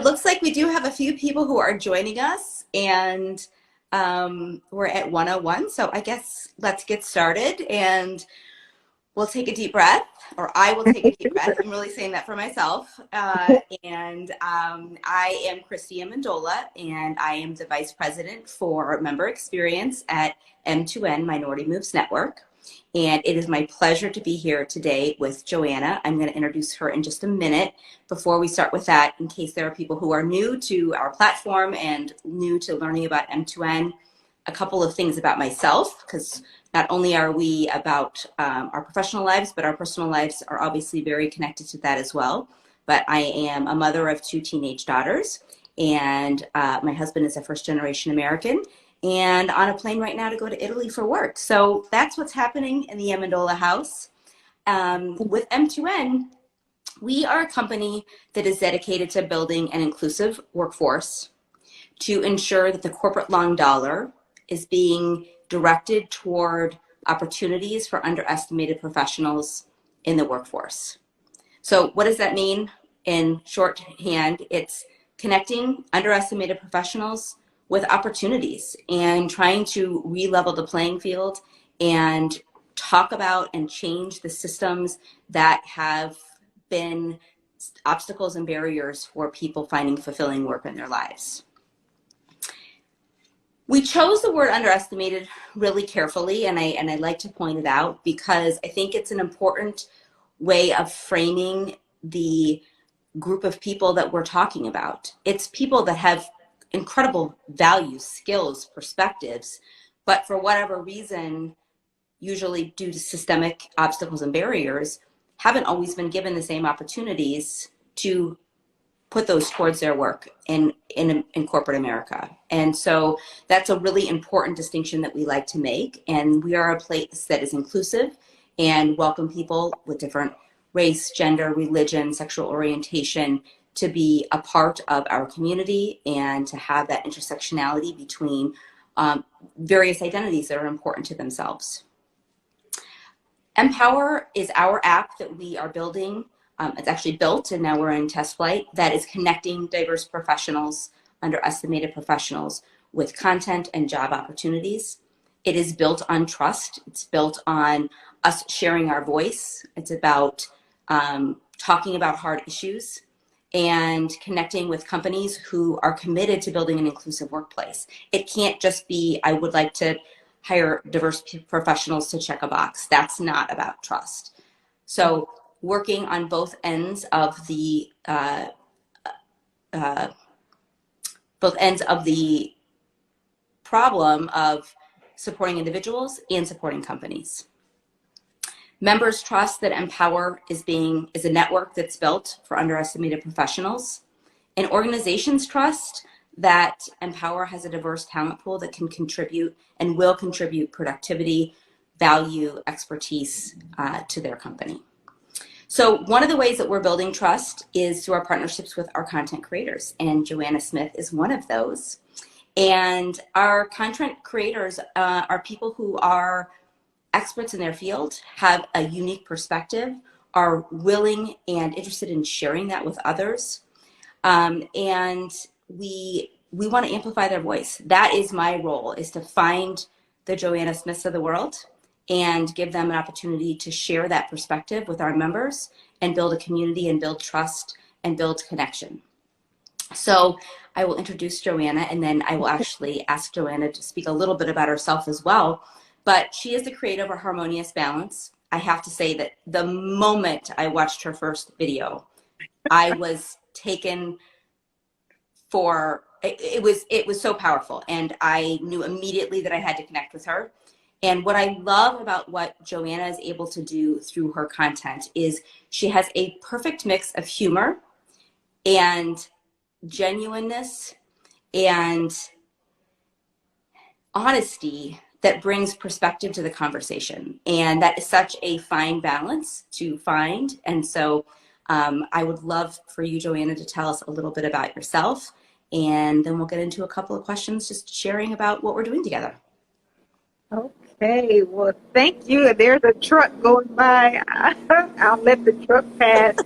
it looks like we do have a few people who are joining us, and we're at 101. So I guess let's get started, and we'll take a deep breath, or I will take a deep breath. I'm really saying that for myself. I am Kristi Amendola, and I am the Vice President for Member Experience at M2N Minority Moves Network. And it is my pleasure to be here today with Johanna. I'm going to introduce her in just a minute. Before we start with that, in case there are people who are new to our platform and new to learning about M2N, a couple of things about myself, because not only are we about our professional lives, but our personal lives are obviously very connected to that as well. But I am a mother of 2 teenage daughters, and my husband is a first-generation American, and on a plane right now to go to Italy for work. So that's what's happening in the Amendola house. With M2N, we are a company that is dedicated to building an inclusive workforce to ensure that the corporate long dollar is being directed toward opportunities for underestimated professionals in the workforce. So what does that mean? In shorthand, it's connecting underestimated professionals with opportunities and trying to re-level the playing field and talk about and change the systems that have been obstacles and barriers for people finding fulfilling work in their lives. We chose the word underestimated really carefully, and I like to point it out because I think it's an important way of framing the group of people that we're talking about. It's people that have incredible values, skills, perspectives, but for whatever reason, usually due to systemic obstacles and barriers, haven't always been given the same opportunities to put those towards their work in corporate America. And so that's a really important distinction that we like to make. And we are a place that is inclusive and welcome people with different race, gender, religion, sexual orientation to be a part of our community and to have that intersectionality between various identities that are important to themselves. MPower is our app that we are building. It's actually built, and now we're in test flight, that is connecting diverse professionals, underestimated professionals, with content and job opportunities. It is built on trust. It's built on us sharing our voice. It's about talking about hard issues and connecting with companies who are committed to building an inclusive workplace. It can't just be, I would like to hire diverse professionals to check a box. That's not about trust. So working on both ends of the problem of supporting individuals and supporting companies. Members trust that MPower is a network that's built for underestimated professionals, and organizations trust that MPower has a diverse talent pool that can contribute and will contribute productivity, value, expertise to their company. So one of the ways that we're building trust is through our partnerships with our content creators, and Johanna Smith is one of those. And our content creators are people who are experts in their field, have a unique perspective, are willing and interested in sharing that with others. And we want to amplify their voice. That is my role, is to find the Johanna Smiths of the world and give them an opportunity to share that perspective with our members and build a community and build trust and build connection. So I will introduce Johanna, and then I will actually ask Johanna to speak a little bit about herself as well. But she is the creator of Harmonious Balance. I have to say that the moment I watched her first video, I was taken for, it was so powerful, and I knew immediately that I had to connect with her. And what I love about what Johanna is able to do through her content is she has a perfect mix of humor and genuineness and honesty that brings perspective to the conversation. And that is such a fine balance to find. And so I would love for you, Johanna, to tell us a little bit about yourself, and then we'll get into a couple of questions, just sharing about what we're doing together. Okay, well, thank you. There's a truck going by. I'll let the truck pass.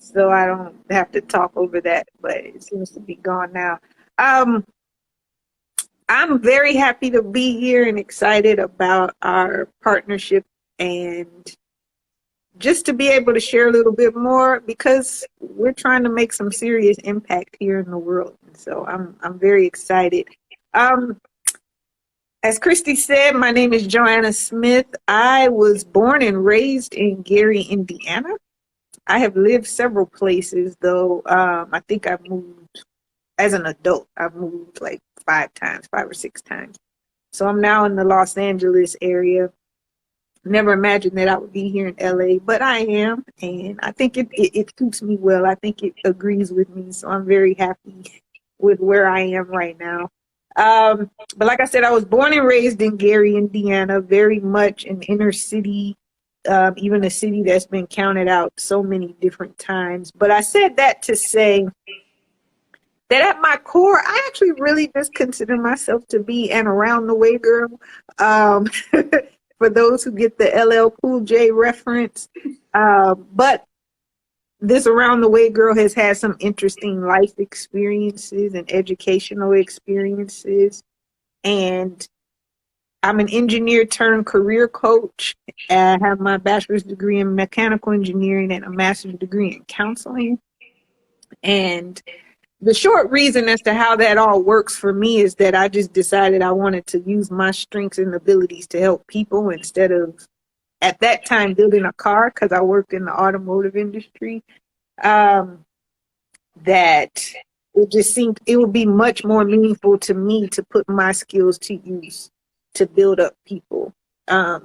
so I don't have to talk over that, but it seems to be gone now. Um, I'm very happy to be here and excited about our partnership and just to be able to share a little bit more because we're trying to make some serious impact here in the world. So I'm very excited. Um, as Kristi said, my name is Johanna Smith. I was born and raised in Gary, Indiana. I have lived several places though. I think I've moved as an adult. I've moved like 5 or 6 times. So I'm now in the Los Angeles area. Never imagined that I would be here in LA, but I am, and I think it suits me well. I think it agrees with me, so I'm very happy with where I am right now. But like I said, I was born and raised in Gary, Indiana, very much an inner city, even a city that's been counted out so many different times. But I said that to say that at my core, I actually really just consider myself to be an around the way girl. Um, for those who get the LL Cool J reference. But this around the way girl has had some interesting life experiences and educational experiences. And I'm an engineer turned career coach. I have my bachelor's degree in mechanical engineering and a master's degree in counseling. And the short reason as to how that all works for me is that I just decided I wanted to use my strengths and abilities to help people instead of, at that time, building a car because I worked in the automotive industry. That it just seemed it would be much more meaningful to me to put my skills to use to build up people. I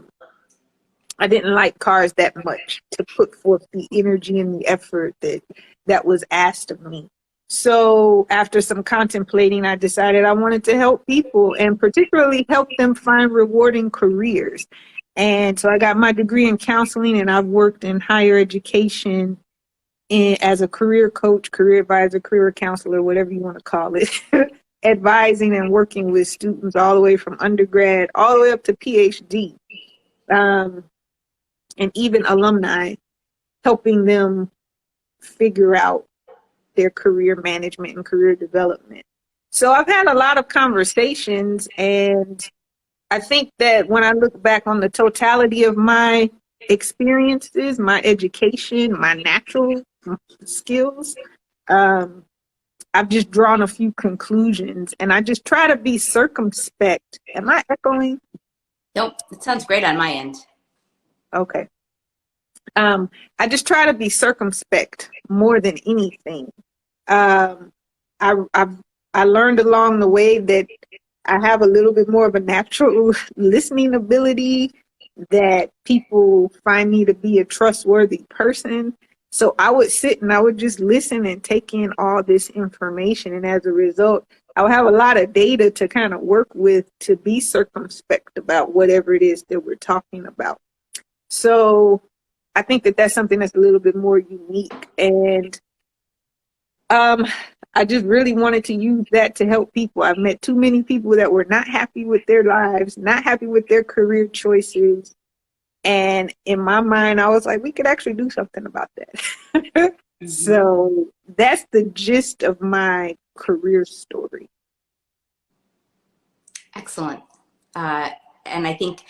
didn't like cars that much to put forth the energy and the effort that was asked of me. So after some contemplating, I decided I wanted to help people and particularly help them find rewarding careers. And so I got my degree in counseling and I've worked in higher education as a career coach, career advisor, career counselor, whatever you want to call it, advising and working with students all the way from undergrad, all the way up to PhD, and even alumni, helping them figure out their career management and career development. So I've had a lot of conversations, and I think that when I look back on the totality of my experiences, my education, my natural skills, I've just drawn a few conclusions, and I just try to be circumspect. Am I echoing? Nope, it sounds great on my end. Okay. I just try to be circumspect more than anything. I learned along the way that I have a little bit more of a natural listening ability, that people find me to be a trustworthy person. So I would sit and I would just listen and take in all this information. And as a result, I would have a lot of data to kind of work with to be circumspect about whatever it is that we're talking about. So I think that that's something that's a little bit more unique. And I just really wanted to use that to help people. I've met too many people that were not happy with their lives, not happy with their career choices. And in my mind, I was like, we could actually do something about that. So that's the gist of my career story. Excellent. And I think,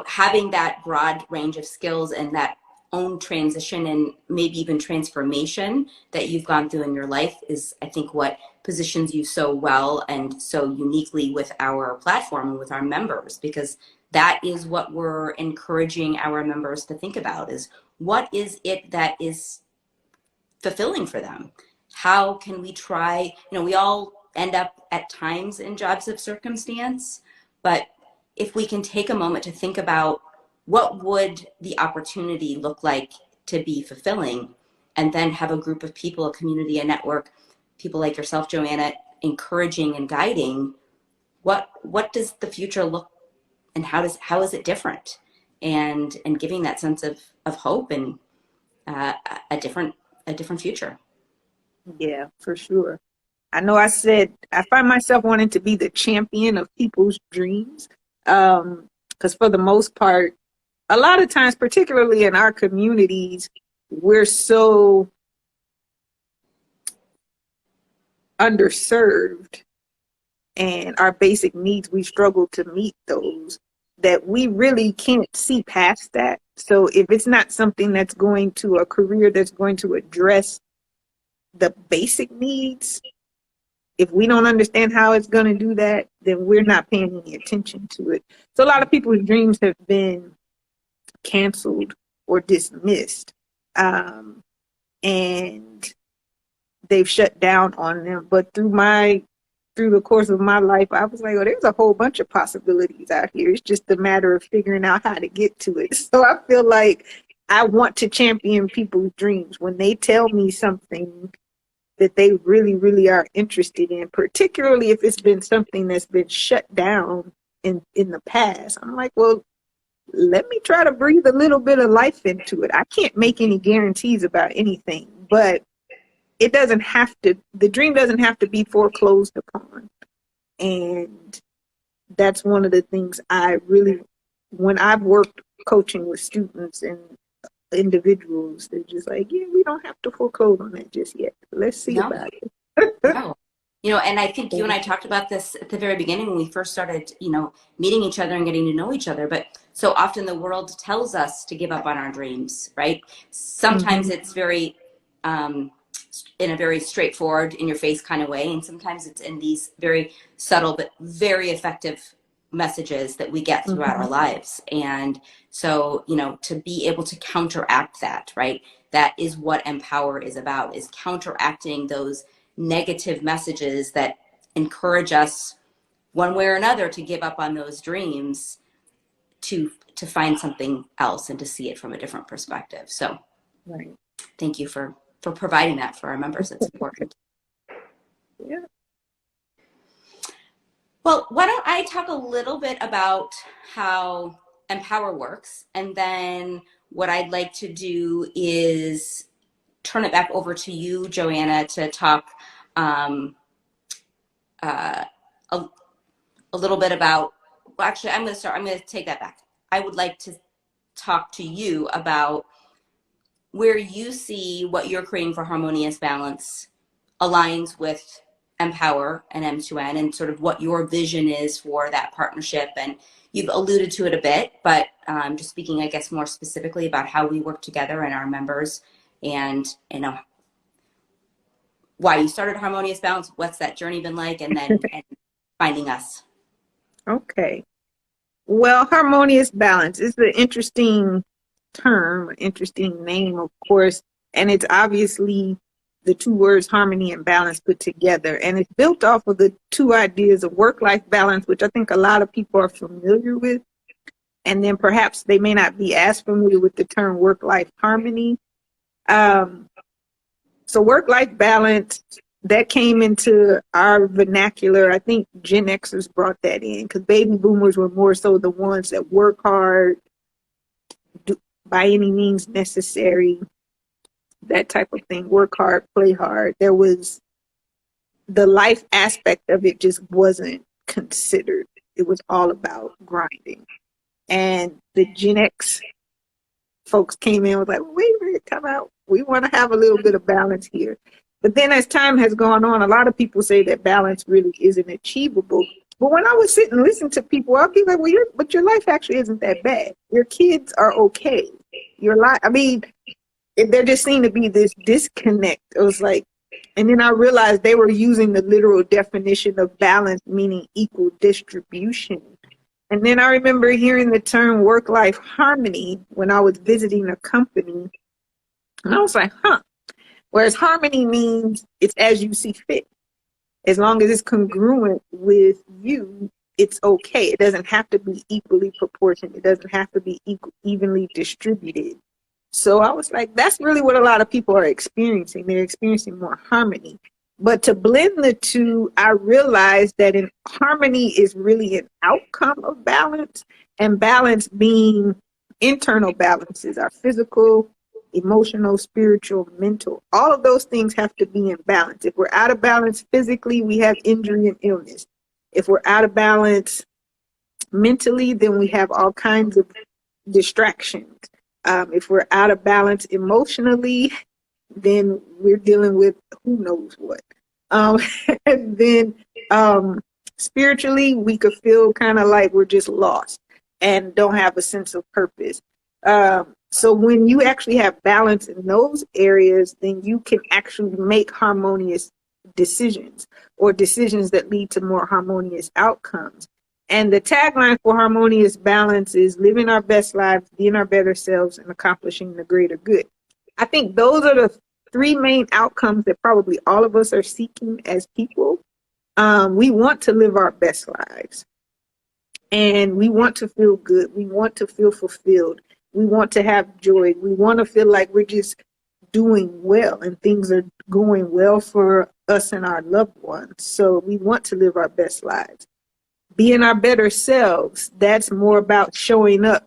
having that broad range of skills and that own transition and maybe even transformation that you've gone through in your life is, I think, what positions you so well and so uniquely with our platform and with our members, because that is what we're encouraging our members to think about, is what is it that is fulfilling for them? How can we try, we all end up at times in jobs of circumstance, but if we can take a moment to think about what would the opportunity look like to be fulfilling, and then have a group of people, a community, a network, people like yourself, Joanna, encouraging and guiding, what does the future look, and how is it different, and giving that sense of hope and a different future. Yeah, for sure. I know I said I find myself wanting to be the champion of people's dreams. Because for the most part, a lot of times, particularly in our communities, we're so underserved and our basic needs, we struggle to meet those, that we really can't see past that. So if it's not something that's going to a career that's going to address the basic needs, if we don't understand how it's going to do that, then we're not paying any attention to it. So a lot of people's dreams have been canceled or dismissed, and they've shut down on them. But through the course of my life, I was like, oh, there's a whole bunch of possibilities out here. It's just a matter of figuring out how to get to it. So I feel like I want to champion people's dreams. When they tell me something that they really, really are interested in, particularly if it's been something that's been shut down in the past, I'm like, well, let me try to breathe a little bit of life into it. I can't make any guarantees about anything, but it doesn't have to, the dream doesn't have to be foreclosed upon. And that's one of the things I really, when I've worked coaching with students and individuals, they're just like, yeah, we don't have to foreclose on that just yet. Let's see about it. No. You know, and I think you and I talked about this at the very beginning when we first started, you know, meeting each other and getting to know each other. But so often the world tells us to give up on our dreams, right? Sometimes it's very, in a very straightforward, in your face kind of way. And sometimes it's in these very subtle but very effective messages that we get throughout our lives. And so, you know, to be able to counteract that, right? That is what Empower is about, is counteracting those negative messages that encourage us one way or another to give up on those dreams, to find something else and to see it from a different perspective. So thank you for providing that for our members. It's important. Yeah. Well, why don't I talk a little bit about how Empower works, and then what I'd like to do is turn it back over to you, Johanna, to talk a little bit about, well, actually, I'm going to take that back. I would like to talk to you about where you see what you're creating for Harmonious Balance aligns with Empower and M2N, and sort of what your vision is for that partnership. And you've alluded to it a bit, but just speaking, I guess, more specifically about how we work together and our members, and, you know, why you started Harmonious Balance, what's that journey been like, and then and finding us. Okay. Well, Harmonious Balance is an interesting term, interesting name, of course, and it's obviously the two words harmony and balance put together, and it's built off of the two ideas of work-life balance, which I think a lot of people are familiar with, and then perhaps they may not be as familiar with the term work-life harmony. So work-life balance, that came into our vernacular. I think Gen Xers brought that in, because baby boomers were more so the ones that work hard, by any means necessary, that type of thing, work hard, play hard. There was, the life aspect of it just wasn't considered. It was all about grinding. And the Gen X folks came in with like, wait a minute, come out. We want to have a little bit of balance here. But then as time has gone on, a lot of people say that balance really isn't achievable. But when I would sit and listen to people, I'd be like, well, your life actually isn't that bad. Your kids are okay. Your life, I mean, there just seemed to be this disconnect. It was like, and then I realized they were using the literal definition of balance, meaning equal distribution. And then I remember hearing the term work-life harmony when I was visiting a company. And I was like, huh. Whereas harmony means it's as you see fit. As long as it's congruent with you, it's okay. It doesn't have to be equally proportioned. It doesn't have to be evenly distributed. So I was like, that's really what a lot of people are experiencing. They're experiencing more harmony. But to blend the two, I realized that harmony is really an outcome of balance, and balance being internal balances, our physical, emotional, spiritual, mental. All of those things have to be in balance. If we're out of balance physically, we have injury and illness. If we're out of balance mentally, then we have all kinds of distractions. If we're out of balance emotionally, then we're dealing with who knows what. Um, and then spiritually, we could feel kind of like we're just lost and don't have a sense of purpose. So when you actually have balance in those areas, then you can actually make harmonious decisions, or decisions that lead to more harmonious outcomes. And the tagline for Harmonious Balance is living our best lives, being our better selves, and accomplishing the greater good. I think those are the three main outcomes that probably all of us are seeking as people. We want to live our best lives, and we want to feel good. We want to feel fulfilled. We want to have joy. We want to feel like we're just doing well and things are going well for us and our loved ones. So we want to live our best lives. Being our better selves, that's more about showing up,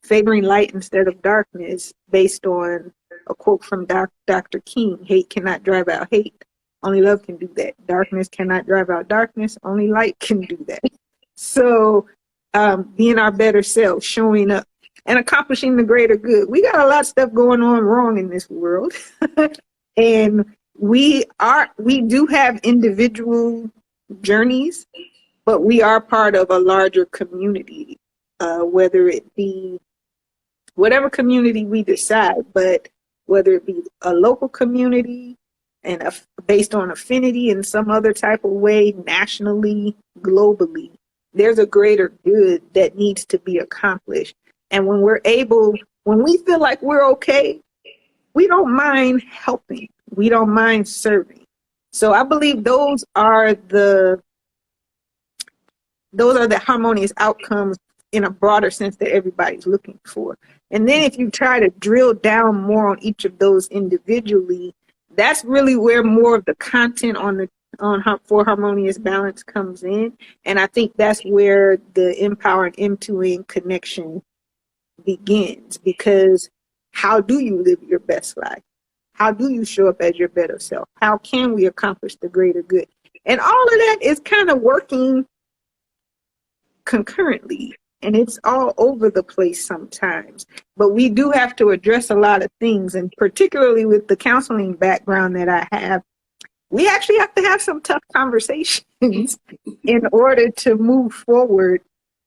favoring light instead of darkness, based on a quote from Dr. King: hate cannot drive out hate. Only love can do that. Darkness cannot drive out darkness. Only light can do that. So being our better selves, showing up, and accomplishing the greater good. We got a lot of stuff going on wrong in this world. And we do have individual journeys, but we are part of a larger community, whether it be whatever community we decide, but whether it be a local community and based on affinity in some other type of way, nationally, globally, there's a greater good that needs to be accomplished. And when we feel like we're okay, we don't mind helping. We don't mind serving. So I believe those are the harmonious outcomes in a broader sense that everybody's looking for. And then if you try to drill down more on each of those individually, that's really where more of the content for Harmonious Balance comes in. And I think that's where the MPower and M2N connection begins, because how do you live your best life? How do you show up as your better self? How can we accomplish the greater good? And all of that is kind of working concurrently, and it's all over the place sometimes. But we do have to address a lot of things, and particularly with the counseling background that I have, we actually have to have some tough conversations in order to move forward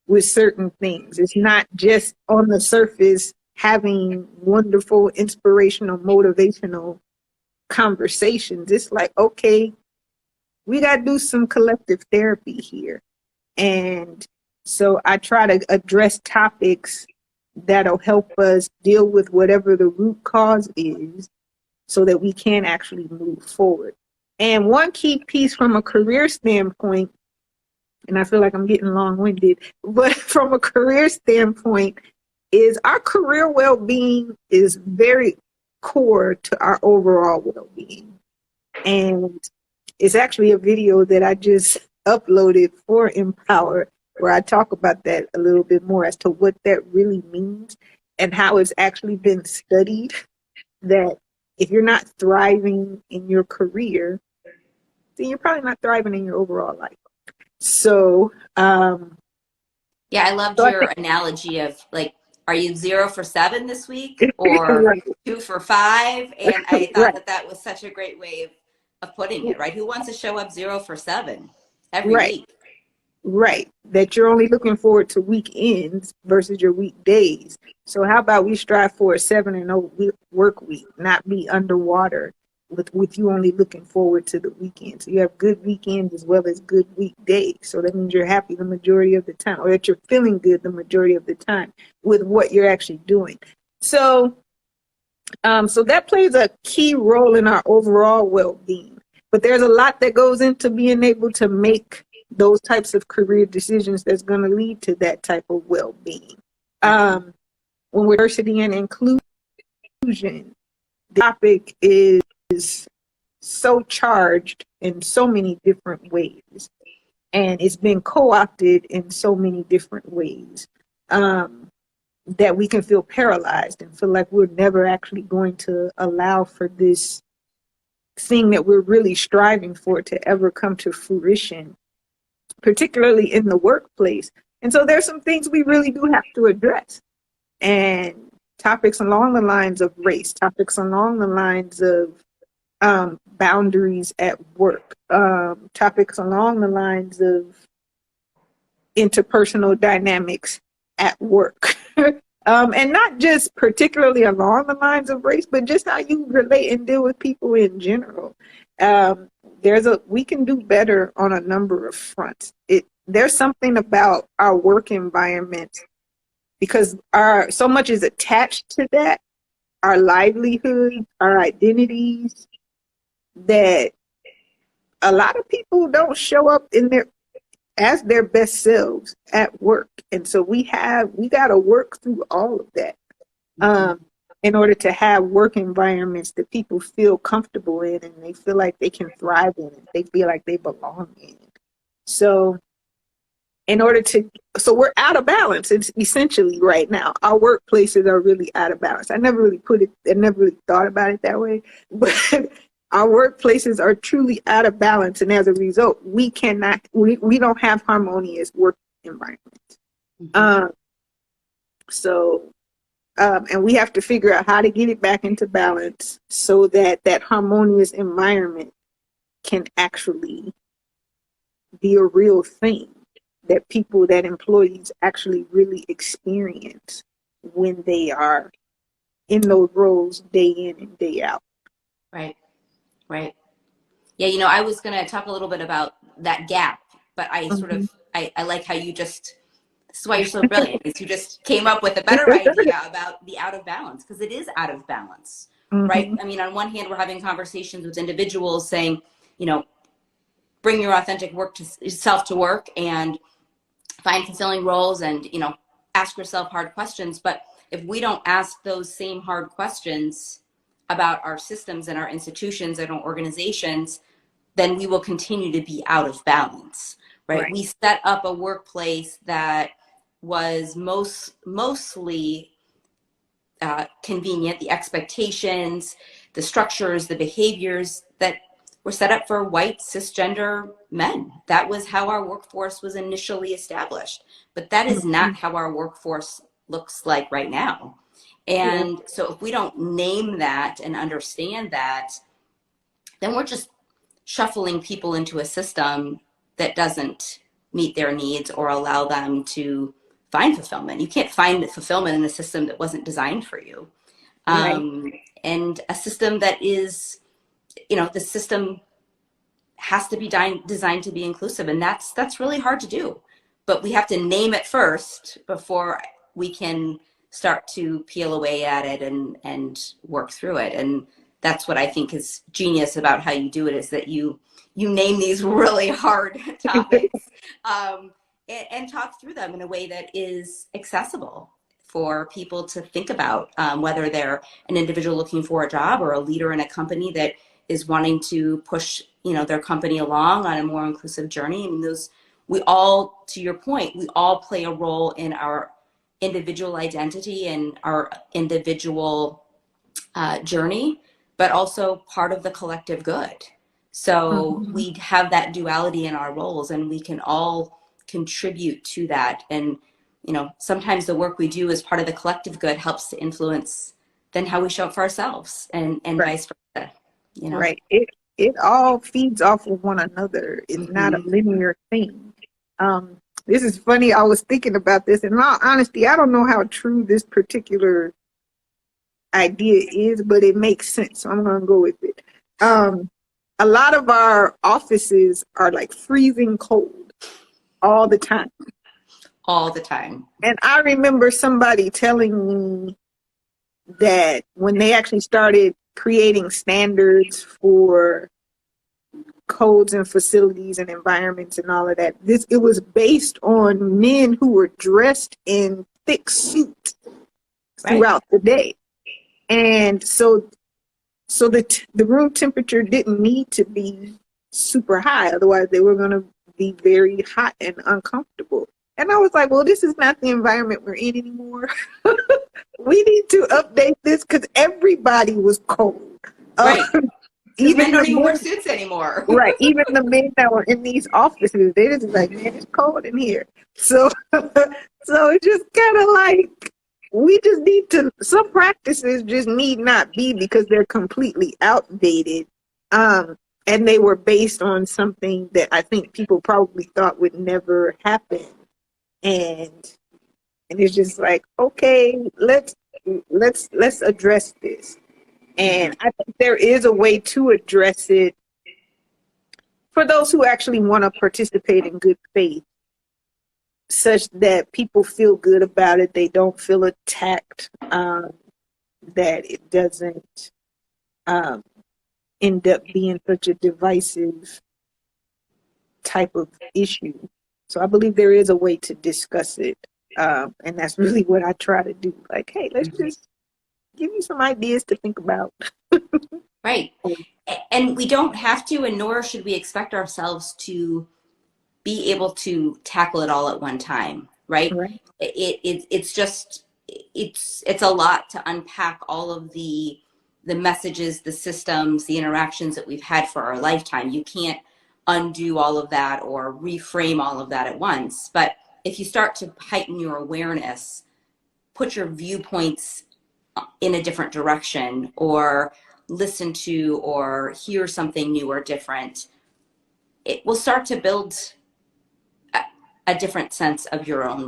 with certain things. It's not just on the surface having wonderful, inspirational, motivational conversations. It's like, okay, we got to do some collective therapy here. And so I try to address topics that'll help us deal with whatever the root cause is so that we can actually move forward. And one key piece from a career standpoint, and I feel like I'm getting long-winded, but from a career standpoint, is our career well-being is very core to our overall well-being. And it's actually a video that I just uploaded for MPower where I talk about that a little bit more as to what that really means and how it's actually been studied, that if you're not thriving in your career, then you're probably not thriving in your overall life. So, yeah, I loved your analogy of like, are you 0 for 7 this week or right. 2 for 5? And I thought Right. that was such a great way of putting it, right? Who wants to show up 0 for 7 every Right. week? Right. That you're only looking forward to weekends versus your weekdays. So how about we strive for a 7-0 work week, not be underwater with you only looking forward to the weekend. So you have good weekends as well as good weekdays. So that means you're happy the majority of the time, or that you're feeling good the majority of the time with what you're actually doing. So, so that plays a key role in our overall well-being. But there's a lot that goes into being able to make those types of career decisions that's going to lead to that type of well-being. When we're diversity and inclusion, the topic is so charged in so many different ways, and it's been co-opted in so many different ways, that we can feel paralyzed and feel like we're never actually going to allow for this thing that we're really striving for to ever come to fruition, particularly in the workplace. And so there's some things we really do have to address, and topics along the lines of race, topics along the lines of boundaries at work, topics along the lines of interpersonal dynamics at work. And not just particularly along the lines of race, but just how you relate and deal with people in general. We can do better on a number of fronts. There's something about our work environment, because so much is attached to that, our livelihood, our identities, that a lot of people don't show up as their best selves at work. And so we got to work through all of that in order to have work environments that people feel comfortable in and they feel like they can thrive in and they feel like they belong in. So we're out of balance. It's essentially right now. Our workplaces are really out of balance. I never really thought about it that way, but our workplaces are truly out of balance. And as a result, we don't have harmonious work environments. And we have to figure out how to get it back into balance so that that harmonious environment can actually be a real thing that employees actually really experience when they are in those roles day in and day out. Right. Right. Yeah, I was going to talk a little bit about that gap, but I like how this is why you're so brilliant, is you just came up with a better idea about the out of balance, because it is out of balance, right? I mean, on one hand, we're having conversations with individuals saying, bring your authentic self to work and find fulfilling roles and, ask yourself hard questions. But if we don't ask those same hard questions about our systems and our institutions and our organizations, then we will continue to be out of balance, right? We set up a workplace that was mostly convenient, the expectations, the structures, the behaviors that were set up for white cisgender men. That was how our workforce was initially established. But that is not how our workforce looks like right now. And so if we don't name that and understand that, then we're just shuffling people into a system that doesn't meet their needs or allow them to find fulfillment. You can't find fulfillment in a system that wasn't designed for you. And a system that is, the system has to be designed to be inclusive. And that's really hard to do. But we have to name it first before we can start to peel away at it and work through it. And that's what I think is genius about how you do it, is that you name these really hard topics and talk through them in a way that is accessible for people to think about, whether they're an individual looking for a job or a leader in a company that is wanting to push, their company along on a more inclusive journey. I mean, we all, to your point, we all play a role in our individual identity and our individual journey, but also part of the collective good. So we have that duality in our roles, and we can all contribute to that. And, sometimes the work we do as part of the collective good helps to influence then how we show up for ourselves and vice versa. Right. It all feeds off of one another. It's not a linear thing. This is funny. I was thinking about this, and in all honesty, I don't know how true this particular idea is, but it makes sense. So I'm going to go with it. A lot of our offices are like freezing cold all the time. All the time. And I remember somebody telling me that when they actually started creating standards for codes and facilities and environments and all of that, it was based on men who were dressed in thick suits throughout the day. And so the room temperature didn't need to be super high, otherwise they were going to be very hot and uncomfortable. And I was like, well, this is not the environment we're in anymore. We need to update this, because everybody was cold. Right. Even men don't even wear suits anymore. Right. Even the men that were in these offices, they just like, man, it's cold in here. So it's just kind of like, we just need to, some practices just need not be, because they're completely outdated. And they were based on something that I think people probably thought would never happen. And it's just like, okay, let's address this. And I think there is a way to address it for those who actually want to participate in good faith, such that people feel good about it. They don't feel attacked, that it doesn't end up being such a divisive type of issue. So I believe there is a way to discuss it. And that's really what I try to do. Like, hey, let's just give you some ideas to think about. Right. And we don't have to, and nor should we expect ourselves to be able to tackle it all at one time, right? Right. It's just, it's a lot to unpack all of the messages, the systems, the interactions that we've had for our lifetime. You can't undo all of that or reframe all of that at once. But if you start to heighten your awareness, put your viewpoints in a different direction, or listen to or hear something new or different, it will start to build a different sense of your own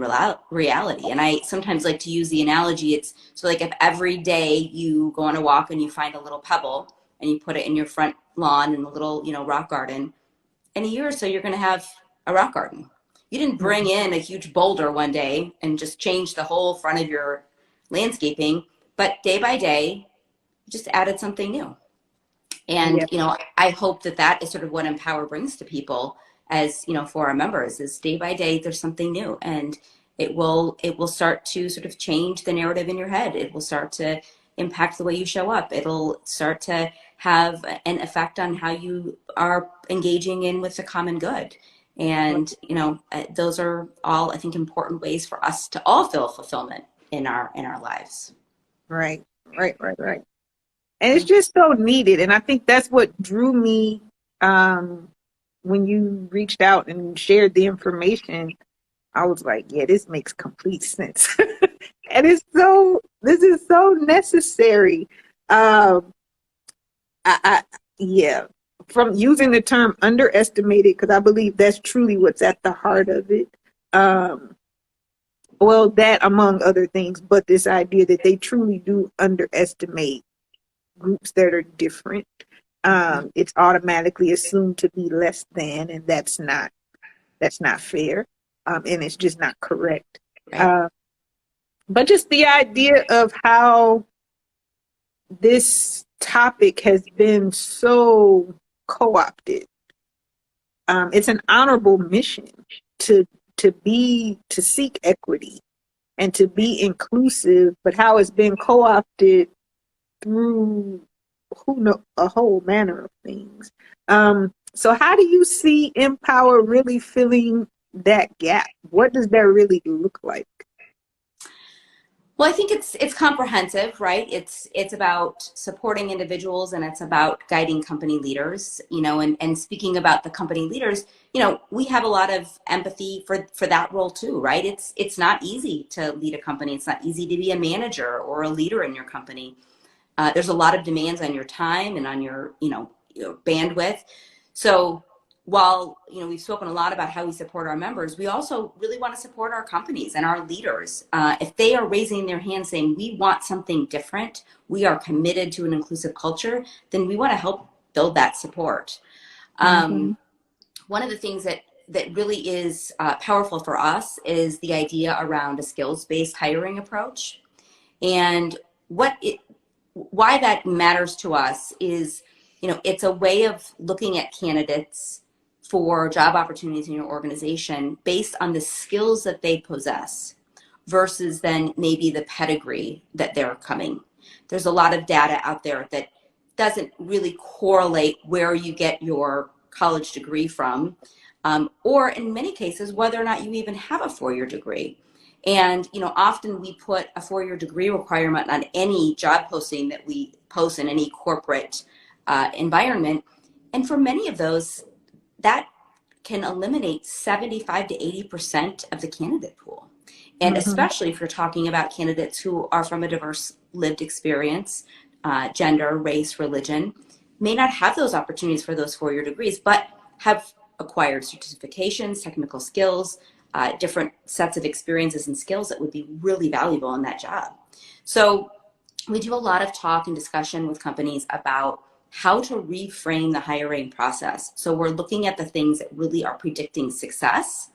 reality. And I sometimes like to use the analogy, it's so like if every day you go on a walk and you find a little pebble and you put it in your front lawn in a little, rock garden, in a year or so you're going to have a rock garden. You didn't bring in a huge boulder one day and just change the whole front of your landscaping, but day by day you just added something new. And I hope that is sort of what Empower brings to people, as for our members, is day by day there's something new, and it will start to sort of change the narrative in your head. It will start to impact the way you show up. It'll start to have an effect on how you are engaging in with the common good. And those are all, I think, important ways for us to all feel fulfillment in our lives. Right. And it's just so needed. And I think that's what drew me when you reached out and shared the information. I was like, yeah, this makes complete sense. And this is so necessary. Yeah, from using the term underestimated, because I believe that's truly what's at the heart of it. Well, that among other things, but this idea that they truly do underestimate groups that are different. It's automatically assumed to be less than, and that's not fair, and it's just not correct. Right. But just the idea of how this topic has been so co-opted. It's an honorable mission to seek equity and to be inclusive, but how it's been co-opted through a whole manner of things. So how do you see MPower really filling that gap? What does that really look like? Well, I think it's comprehensive, right? It's about supporting individuals, and it's about guiding company leaders, and speaking about the company leaders, we have a lot of empathy for that role too, right? It's not easy to lead a company. It's not easy to be a manager or a leader in your company. There's a lot of demands on your time and on your bandwidth. So while we've spoken a lot about how we support our members, we also really want to support our companies and our leaders. If they are raising their hand saying we want something different, we are committed to an inclusive culture, then we want to help build that support. One of the things that really is powerful for us is the idea around a skills-based hiring approach. And why that matters to us is, it's a way of looking at candidates for job opportunities in your organization based on the skills that they possess versus then maybe the pedigree that they're coming. There's a lot of data out there that doesn't really correlate where you get your college degree from, or in many cases, whether or not you even have a four-year degree. And, often we put a four-year degree requirement on any job posting that we post in any corporate environment. And for many of those, that can eliminate 75 to 80% of the candidate pool. And especially if you're talking about candidates who are from a diverse lived experience, gender, race, religion, may not have those opportunities for those four-year degrees, but have acquired certifications, technical skills, different sets of experiences and skills that would be really valuable in that job. So we do a lot of talk and discussion with companies about how to reframe the hiring process. So we're looking at the things that really are predicting success,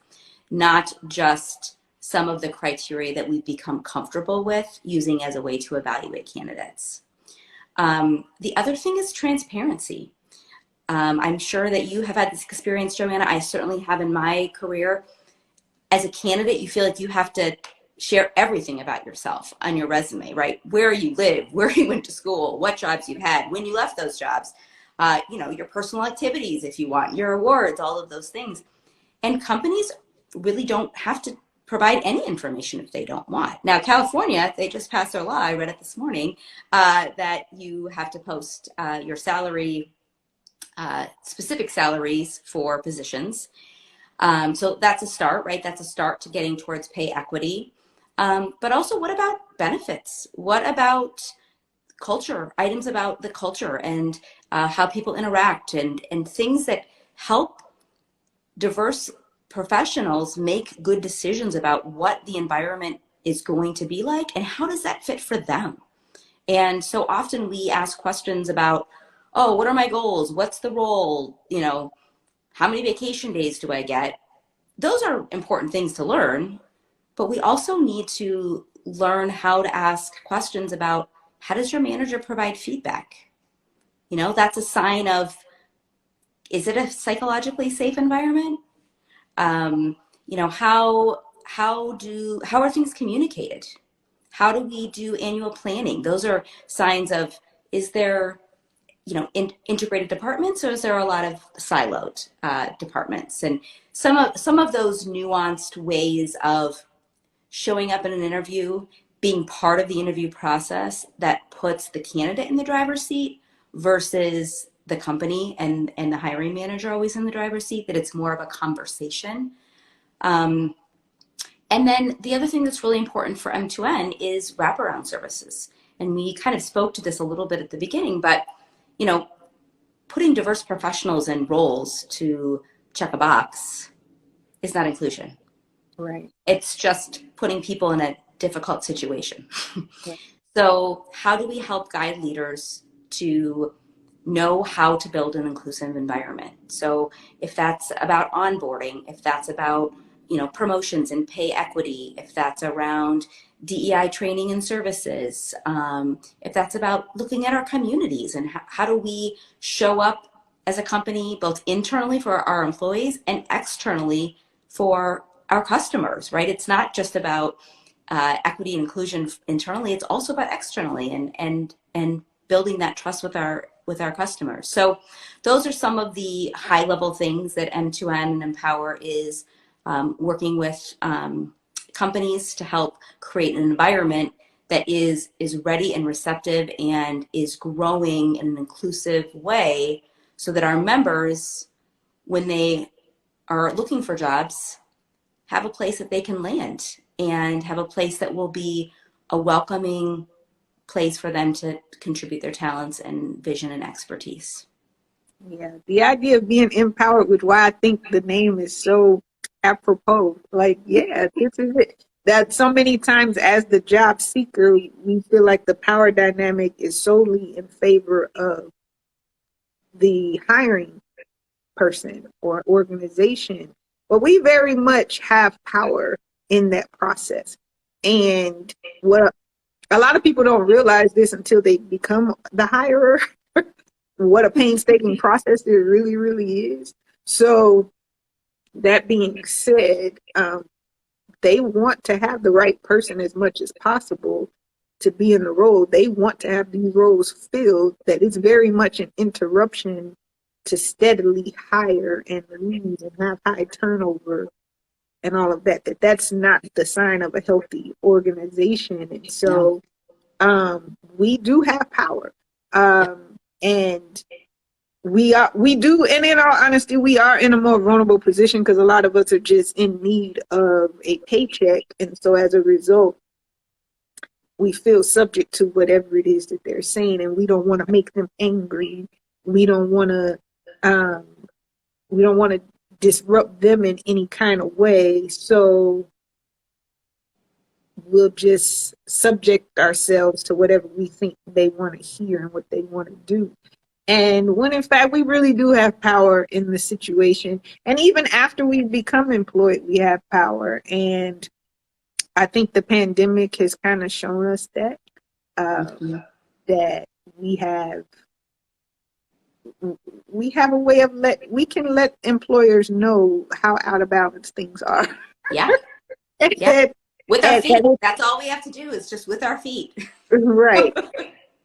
not just some of the criteria that we've become comfortable with using as a way to evaluate candidates. The other thing is transparency. I'm sure that you have had this experience, Johanna. I certainly have in my career. As a candidate, you feel like you have to share everything about yourself on your resume, right? Where you live, where you went to school, what jobs you had, when you left those jobs, your personal activities if you want, your awards, all of those things. And companies really don't have to provide any information if they don't want. Now, California, they just passed their law, I read it this morning, that you have to post your salary, specific salaries for positions. So that's a start, right? That's a start to getting towards pay equity. But also, what about benefits? What about culture, items about the culture and how people interact and things that help diverse professionals make good decisions about what the environment is going to be like and how does that fit for them? And so often we ask questions about, oh, what are my goals? What's the role? How many vacation days do I get? Those are important things to learn, but we also need to learn how to ask questions about how does your manager provide feedback? That's a sign of, is it a psychologically safe environment? How are things communicated? How do we do annual planning? Those are signs of, is there integrated departments, or is there a lot of siloed departments? And some of those nuanced ways of showing up in an interview, being part of the interview process that puts the candidate in the driver's seat versus the company and the hiring manager always in the driver's seat, that it's more of a conversation. And then the other thing that's really important for M2N is wraparound services. And we kind of spoke to this a little bit at the beginning, but putting diverse professionals in roles to check a box is not inclusion. Right. It's just putting people in a difficult situation. Yeah. So how do we help guide leaders to know how to build an inclusive environment? So if that's about onboarding, if that's about promotions and pay equity, if that's around DEI training and services, if that's about looking at our communities and how do we show up as a company, both internally for our employees and externally for our customers, right? It's not just about equity and inclusion internally, it's also about externally and building that trust with our customers. So those are some of the high level things that M2N and MPower is working with companies to help create an environment that is ready and receptive and is growing in an inclusive way so that our members, when they are looking for jobs, have a place that they can land and have a place that will be a welcoming place for them to contribute their talents and vision and expertise. Yeah, the idea of being empowered, which why I think the name is so apropos. Like, yeah, this is it. That so many times as the job seeker, we feel like the power dynamic is solely in favor of the hiring person or organization. But we very much have power in that process. And what a lot of people don't realize this until they become the hirer, what a painstaking process it really, really is. So that being said, they want to have the right person as much as possible to be in the role. They want to have these roles filled, that it's very much an interruption to steadily hire and leave and have high turnover and all of that. That's not the sign of a healthy organization. And so we do have power. And we do, and in all honesty, we are in a more vulnerable position because a lot of us are just in need of a paycheck. And so as a result, we feel subject to whatever it is that they're saying, and we don't want to make them angry. We don't want to we don't want to disrupt them in any kind of way. So we'll just subject ourselves to whatever we think they want to hear and what they want to do. And when in fact we really do have power in the situation. And even after we become employed, we have power. And I think the pandemic has kind of shown us that, that we have a way of we can let employers know how out of balance things are. Yeah. Yeah. With our feet. That's all we have to do is just with our feet. Right.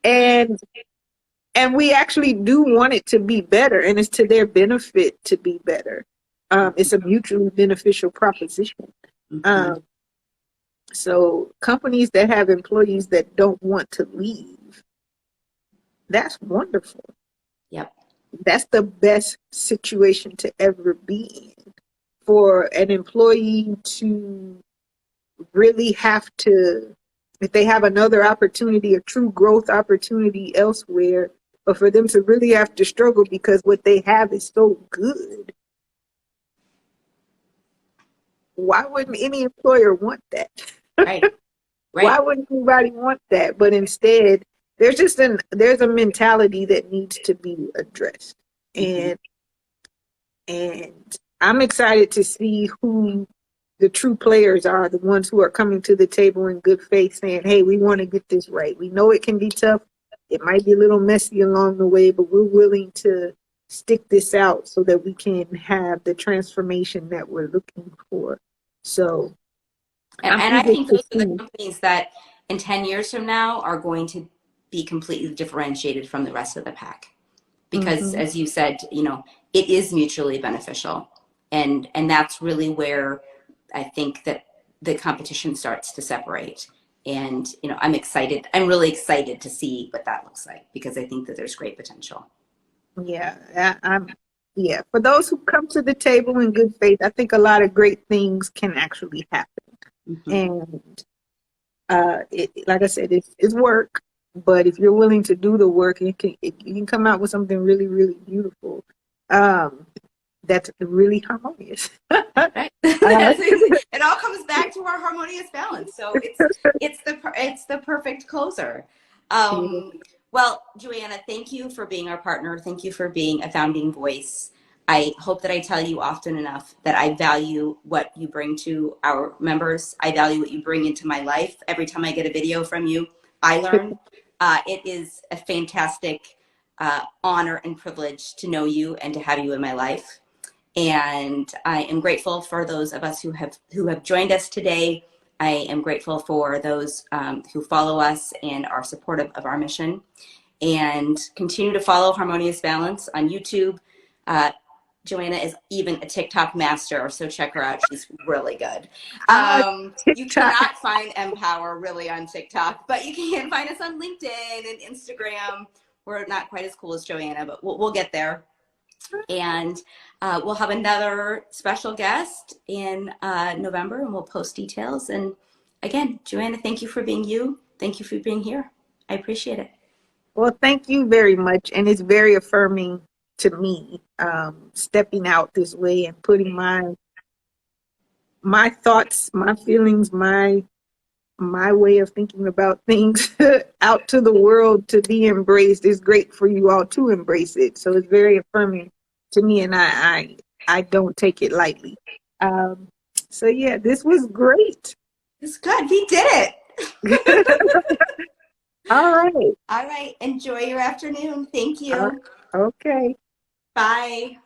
And we actually do want it to be better, and it's to their benefit to be better. It's a mutually beneficial proposition. So companies that have employees that don't want to leave, that's wonderful. Yep. That's the best situation to ever be in, for an employee to really have to, if they have another opportunity, a true growth opportunity elsewhere, but for them to really have to struggle because what they have is so good. Why wouldn't any employer want that? Right. Why wouldn't anybody want that? But instead, there's a mentality that needs to be addressed. And I'm excited to see who the true players are, the ones who are coming to the table in good faith saying, hey, we want to get this right. We know it can be tough. It might be a little messy along the way, but we're willing to stick this out so that we can have the transformation that we're looking for. So, and I think those are the companies that in 10 years from now are going to be completely differentiated from the rest of the pack. Because as you said, it is mutually beneficial. And that's really where I think that the competition starts to separate. And, I'm excited. I'm really excited to see what that looks like, because I think that there's great potential. Yeah, for those who come to the table in good faith, I think a lot of great things can actually happen. And like I said, it's work, but if you're willing to do the work, you can come out with something really, really beautiful. That's really harmonious. Right. It all comes back to our harmonious balance. So it's the perfect closer. Well, Johanna, thank you for being our partner. Thank you for being a founding voice. I hope that I tell you often enough that I value what you bring to our members. I value what you bring into my life. Every time I get a video from you, I learn. It is a fantastic honor and privilege to know you and to have you in my life. And I am grateful for those of us who have joined us today. I am grateful for those who follow us and are supportive of our mission. And continue to follow Harmonious Balance on YouTube. Johanna is even a TikTok master, so check her out. She's really good. You cannot find MPower really on TikTok, but you can find us on LinkedIn and Instagram. We're not quite as cool as Johanna, but we'll get there. And we'll have another special guest in November, and we'll post details. And again, Johanna, thank you for being you. Thank you for being here. I appreciate it. Well, thank you very much. And it's very affirming to me, stepping out this way and putting my thoughts, my feelings, my way of thinking about things out to the world to be embraced. Is great for you all to embrace it. So it's very affirming to me, and I don't take it lightly. So yeah, this was great. It's good. We did it. All right. All right. Enjoy your afternoon. Thank you. Okay. Bye.